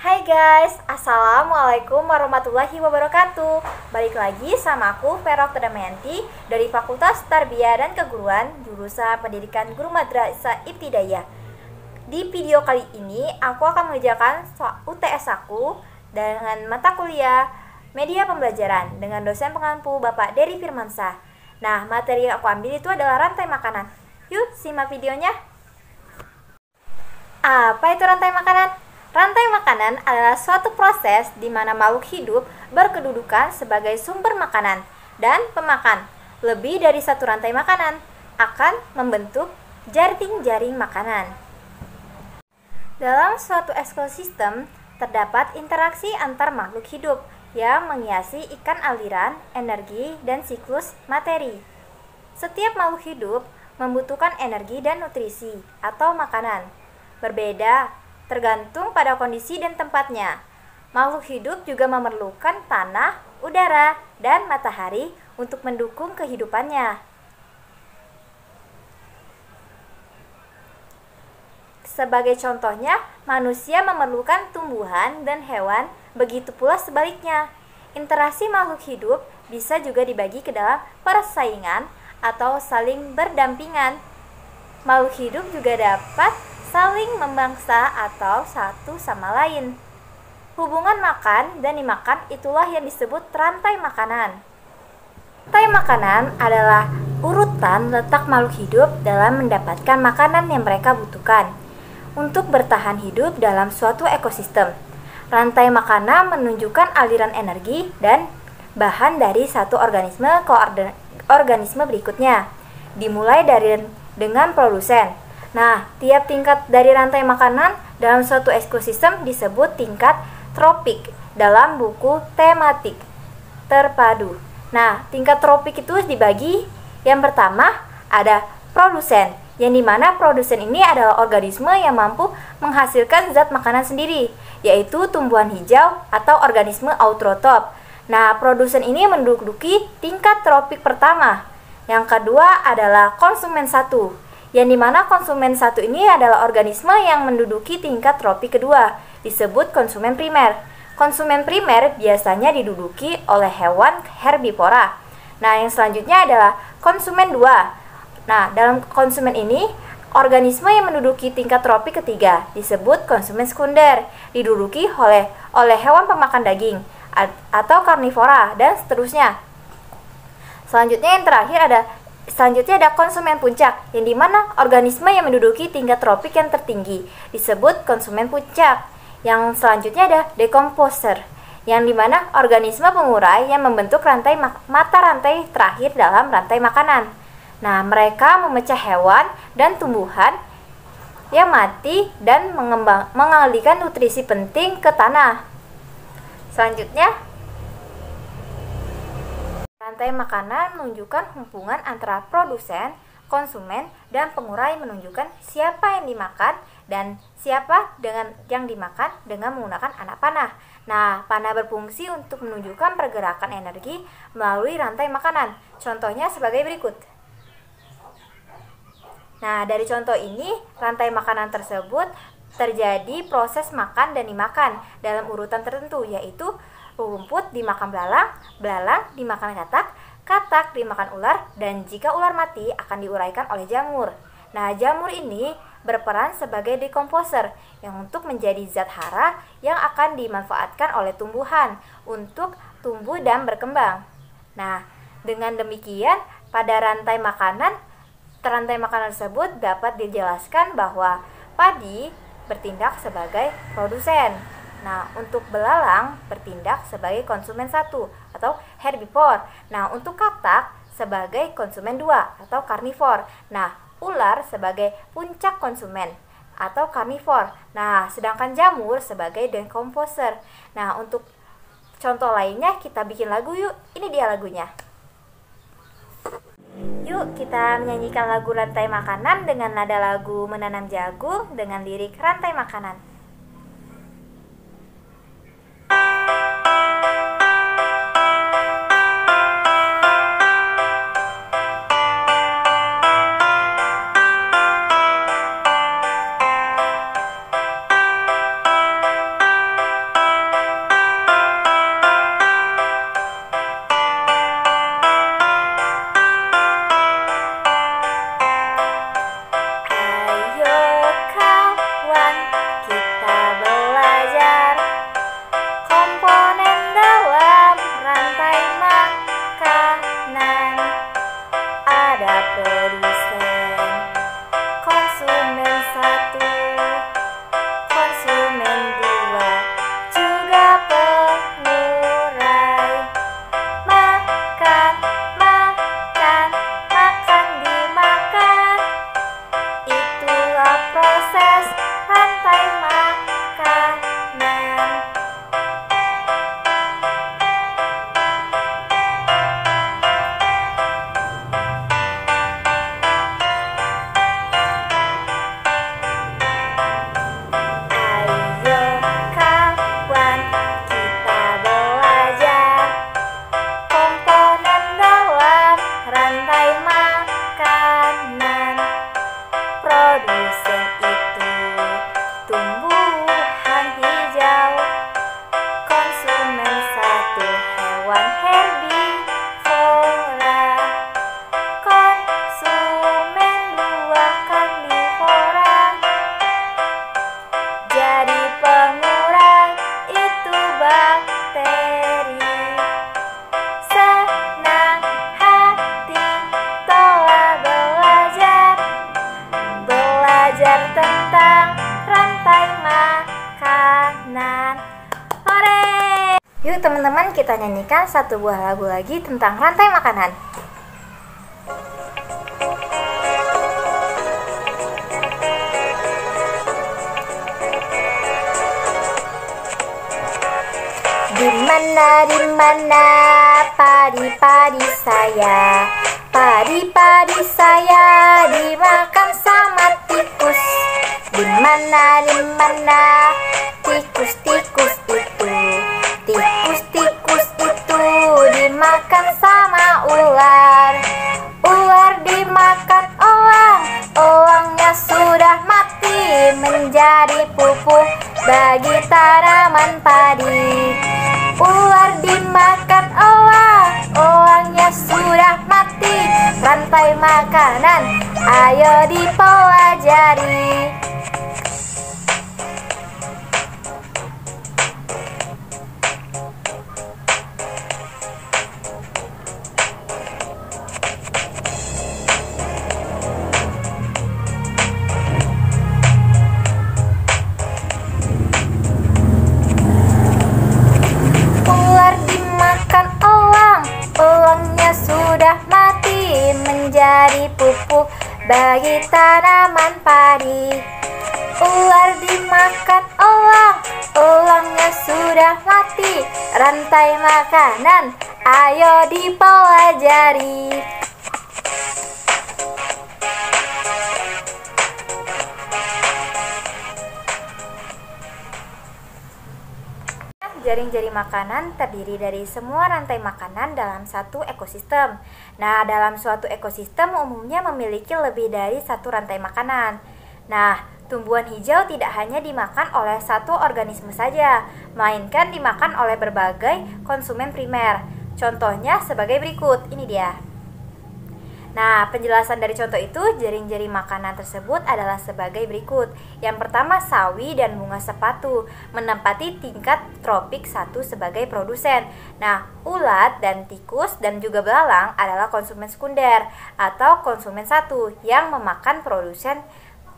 Hai guys, Assalamualaikum warahmatullahi wabarakatuh. Balik lagi sama aku Vero Damayanti dari Fakultas Tarbiyah dan Keguruan Jurusan Pendidikan Guru Madrasah Ibtidaiyah. Di video kali ini aku akan mengerjakan UTS aku dengan mata kuliah Media Pembelajaran dengan dosen pengampu Bapak Dery Firmansyah. Nah, materi yang aku ambil itu adalah rantai makanan. Yuk, simak videonya. Apa itu rantai makanan? Rantai makanan adalah suatu proses di mana makhluk hidup berkedudukan sebagai sumber makanan dan pemakan. Lebih dari satu rantai makanan akan membentuk jaring-jaring makanan. Dalam suatu ekosistem terdapat interaksi antar makhluk hidup yang menghiasi ikan aliran, energi, dan siklus materi. Setiap makhluk hidup membutuhkan energi dan nutrisi atau makanan. Berbeda tergantung pada kondisi dan tempatnya. Makhluk hidup juga memerlukan tanah, udara, dan matahari untuk mendukung kehidupannya. Sebagai contohnya, manusia memerlukan tumbuhan dan hewan, begitu pula sebaliknya. Interaksi makhluk hidup bisa juga dibagi ke dalam persaingan atau saling berdampingan. Makhluk hidup juga dapat saling membangsa atau satu sama lain. Hubungan makan dan dimakan itulah yang disebut rantai makanan. Rantai makanan adalah urutan letak makhluk hidup dalam mendapatkan makanan yang mereka butuhkan untuk bertahan hidup dalam suatu ekosistem. Rantai makanan menunjukkan aliran energi dan bahan dari satu organisme ke organisme berikutnya, dimulai dengan produsen. Nah, tiap tingkat dari rantai makanan dalam suatu ekosistem disebut tingkat tropik dalam buku tematik terpadu. Nah, tingkat tropik itu dibagi. Yang pertama ada produsen, yang dimana produsen ini adalah organisme yang mampu menghasilkan zat makanan sendiri, yaitu tumbuhan hijau atau organisme autotrop. Nah, produsen ini menduduki tingkat tropik pertama. Yang kedua adalah konsumen satu, yang dimana konsumen satu ini adalah organisme yang menduduki tingkat tropik kedua, disebut konsumen primer. Konsumen primer biasanya diduduki oleh hewan herbivora. Nah, yang selanjutnya adalah konsumen dua. Nah, dalam konsumen ini, organisme yang menduduki tingkat tropik ketiga disebut konsumen sekunder, diduduki oleh hewan pemakan daging atau karnivora dan seterusnya. Selanjutnya ada konsumen puncak, yang dimana organisme yang menduduki tingkat tropik yang tertinggi disebut konsumen puncak. Yang selanjutnya ada decomposer, yang dimana organisme pengurai yang membentuk mata rantai terakhir dalam rantai makanan. Nah, mereka memecah hewan dan tumbuhan yang mati dan mengalirkan nutrisi penting ke tanah. Selanjutnya, rantai makanan menunjukkan hubungan antara produsen, konsumen, dan pengurai, menunjukkan siapa yang dimakan dan siapa yang dimakan dengan menggunakan anak panah. Nah, panah berfungsi untuk menunjukkan pergerakan energi melalui rantai makanan. Contohnya sebagai berikut. Nah, dari contoh ini, rantai makanan tersebut terjadi proses makan dan dimakan dalam urutan tertentu, yaitu rumput dimakan belalang, belalang dimakan katak, katak dimakan ular, dan jika ular mati akan diuraikan oleh jamur. Nah, jamur ini berperan sebagai decomposer yang untuk menjadi zat hara yang akan dimanfaatkan oleh tumbuhan untuk tumbuh dan berkembang. Nah, dengan demikian pada rantai makanan tersebut dapat dijelaskan bahwa padi bertindak sebagai produsen. Nah, untuk belalang bertindak sebagai konsumen satu atau herbivore. Nah, untuk katak sebagai konsumen dua atau karnivor. Nah, ular sebagai puncak konsumen atau karnivor. Nah, sedangkan jamur sebagai decomposer. Nah, untuk contoh lainnya kita bikin lagu yuk. Ini dia lagunya. Yuk kita menyanyikan lagu Rantai Makanan dengan nada lagu Menanam Jagung dengan lirik Rantai Makanan. Yuk teman-teman, kita nyanyikan satu buah lagu lagi tentang rantai makanan. Di mana padi-padi saya, padi-padi saya dimakan sama tikus. Di mana tikus-tikus itu, tikus-tikus itu dimakan sama ular. Ular dimakan elang, elangnya sudah mati menjadi pupuk bagi tanaman padi. Ular dimakan elang, elangnya sudah mati. Rantai makanan, ayo dipelajari. Elangnya sudah mati menjadi pupuk bagi tanaman padi. Ular dimakan elang, elangnya sudah mati. Rantai makanan, ayo dipelajari. Jaring-jaring makanan terdiri dari semua rantai makanan dalam satu ekosistem. Nah, dalam suatu ekosistem umumnya memiliki lebih dari satu rantai makanan. Nah, tumbuhan hijau tidak hanya dimakan oleh satu organisme saja, melainkan dimakan oleh berbagai konsumen primer. Contohnya sebagai berikut, ini dia. Nah, penjelasan dari contoh itu, jaring-jaring makanan tersebut adalah sebagai berikut. Yang pertama, sawi dan bunga sepatu menempati tingkat tropik 1 sebagai produsen. Nah, ulat dan tikus dan juga belalang adalah konsumen sekunder atau konsumen 1 yang memakan produsen.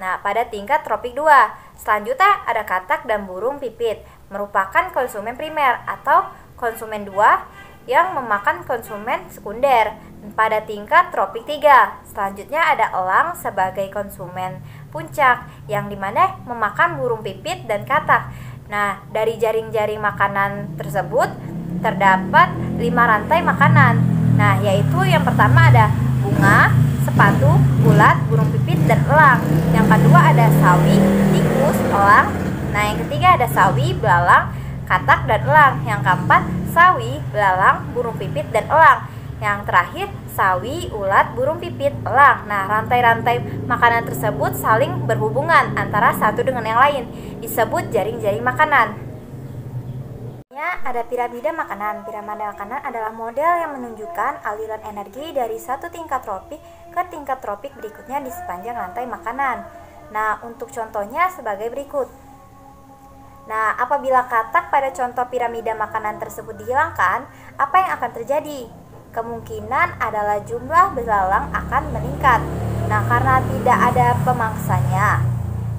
Nah, pada tingkat tropik 2. Selanjutnya ada katak dan burung pipit merupakan konsumen primer atau konsumen 2 yang memakan konsumen sekunder pada tingkat tropik 3. Selanjutnya ada elang sebagai konsumen puncak yang dimana memakan burung pipit dan katak. Nah, dari jaring-jaring makanan tersebut terdapat 5 rantai makanan. Nah, yaitu yang pertama ada bunga, sepatu, ulat, burung pipit, dan elang. Yang kedua ada sawi, tikus, elang. Nah, yang ketiga ada sawi, belalang, katak, dan elang. Yang keempat sawi, belalang, burung pipit, dan elang. Yang terakhir sawi, ulat, burung pipit, elang. Nah, rantai-rantai makanan tersebut saling berhubungan antara satu dengan yang lain, disebut jaring-jaring makanan. Ada piramida makanan. Piramida makanan adalah model yang menunjukkan aliran energi dari satu tingkat tropik ke tingkat tropik berikutnya di sepanjang rantai makanan. Nah, untuk contohnya sebagai berikut. Nah, apabila katak pada contoh piramida makanan tersebut dihilangkan, apa yang akan terjadi? Kemungkinan adalah jumlah belalang akan meningkat. Nah, karena tidak ada pemangsanya.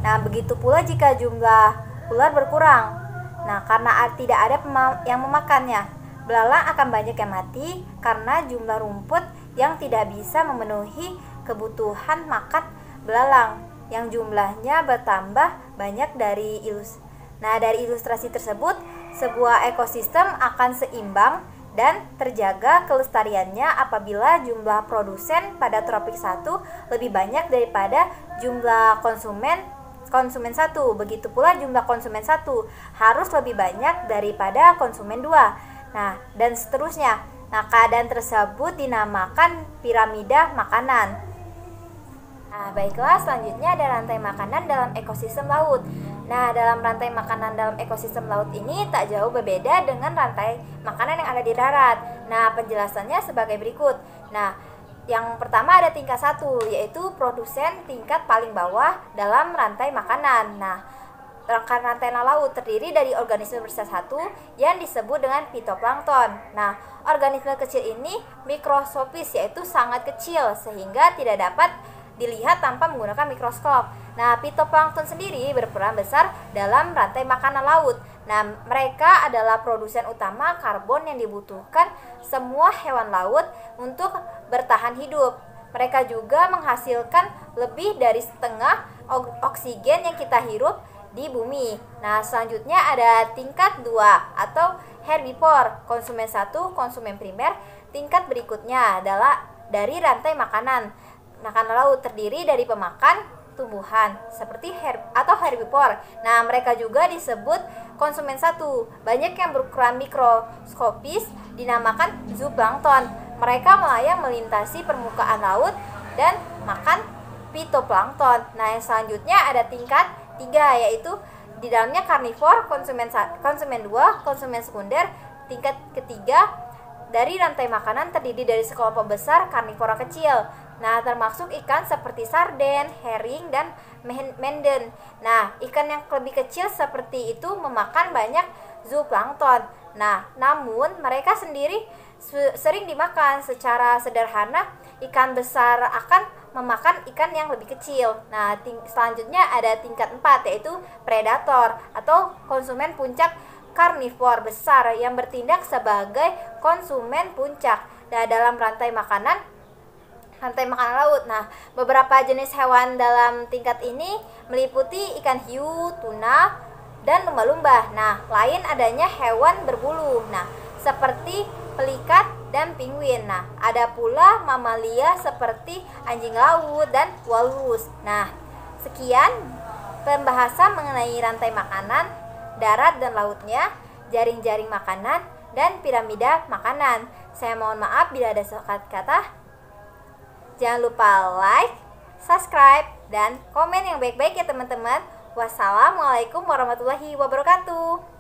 Nah, begitu pula jika jumlah ular berkurang. Nah, karena tidak ada yang memakannya, belalang akan banyak yang mati karena jumlah rumput yang tidak bisa memenuhi kebutuhan makan belalang yang jumlahnya bertambah banyak dari dari ilustrasi tersebut, sebuah ekosistem akan seimbang dan terjaga kelestariannya apabila jumlah produsen pada tropik 1 lebih banyak daripada jumlah konsumen 1. Begitu pula jumlah konsumen 1 harus lebih banyak daripada konsumen 2. Nah, dan seterusnya. Nah, keadaan tersebut dinamakan piramida makanan. Nah, baiklah, selanjutnya ada rantai makanan dalam ekosistem laut. Nah, dalam rantai makanan dalam ekosistem laut ini tak jauh berbeda dengan rantai makanan yang ada di darat. Nah, penjelasannya sebagai berikut. Nah, yang pertama ada tingkat 1, yaitu produsen tingkat paling bawah dalam rantai makanan. Nah, rantai laut terdiri dari organisme besar 1 yang disebut dengan fitoplankton. Nah, organisme kecil ini mikroskopis, yaitu sangat kecil sehingga tidak dapat dilihat tanpa menggunakan mikroskop. Nah, fitoplankton sendiri berperan besar dalam rantai makanan laut. Nah, mereka adalah produsen utama karbon yang dibutuhkan semua hewan laut untuk bertahan hidup. Mereka juga menghasilkan lebih dari setengah oksigen yang kita hirup di bumi. Nah, selanjutnya ada tingkat 2 atau herbivore, konsumen 1, konsumen primer. Tingkat berikutnya adalah dari rantai makanan. Makanan laut terdiri dari pemakan tumbuhan seperti herbivore. Nah, mereka juga disebut konsumen 1. Banyak yang berukuran mikroskopis dinamakan zooplankton. Mereka melayang melintasi permukaan laut dan makan fitoplankton. Nah, yang selanjutnya ada tingkat 3, yaitu di dalamnya karnivor, konsumen 2, konsumen sekunder. Tingkat ketiga dari rantai makanan terdiri dari sekelompok besar karnivora kecil. Nah, termasuk ikan seperti sarden, herring, dan menden. Nah, ikan yang lebih kecil seperti itu memakan banyak zooplankton. Nah, namun mereka sendiri sering dimakan. Secara sederhana, ikan besar akan memakan ikan yang lebih kecil. Nah, selanjutnya ada tingkat 4, yaitu predator atau konsumen puncak karnivor besar yang bertindak sebagai konsumen puncak. Nah, dalam rantai makanan laut. Nah, beberapa jenis hewan dalam tingkat ini meliputi ikan hiu, tuna, dan lumba-lumba. Nah, lain adanya hewan berbulu. Nah, seperti pelikat dan penguin. Nah, ada pula mamalia seperti anjing laut dan walrus. Nah, sekian pembahasan mengenai rantai makanan, darat dan lautnya, jaring-jaring makanan, dan piramida makanan. Saya mohon maaf bila ada salah kata. Jangan lupa like, subscribe, dan komen yang baik-baik ya teman-teman. Wassalamualaikum warahmatullahi wabarakatuh.